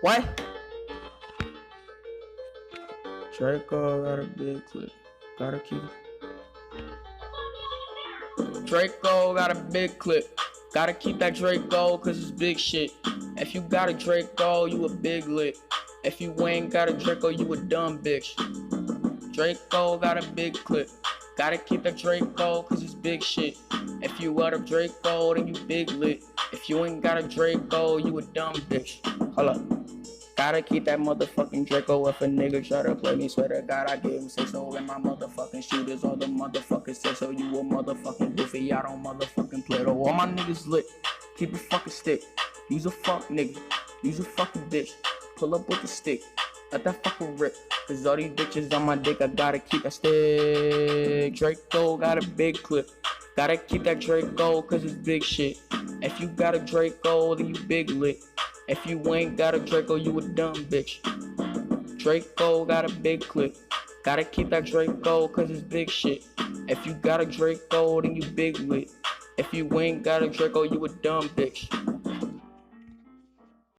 What? Draco got a big clip. Gotta keep. Draco got a big clip. Gotta keep that Draco cause it's big shit. If you got a Draco, you a big lit. If you ain't got a Draco, you a dumb bitch. Draco got a big clip. Gotta keep that Draco cause it's big shit. If you got a Draco, then you big lit. If you ain't got a Draco, you a dumb bitch. Hold up. Gotta keep that motherfucking Draco. If a nigga try to play me, swear to God, I give him 6-0 in my motherfucking shooters. All the motherfuckers say so. You a motherfucking goofy, I don't motherfucking play though. All my niggas lit. Keep a fucking stick. Use a fuck nigga. Use a fucking bitch. Pull up with the stick. Let that fucking rip. Cause all these bitches on my dick, I gotta keep that stick. Draco got a big clip. Gotta keep that Draco cause it's big shit. If you got a Draco, then you big lit. If you ain't got a Draco, you a dumb bitch. Draco got a big clip. Gotta keep that Draco cause it's big shit. If you got a Draco, then you big lit. If you ain't got a Draco, you a dumb bitch.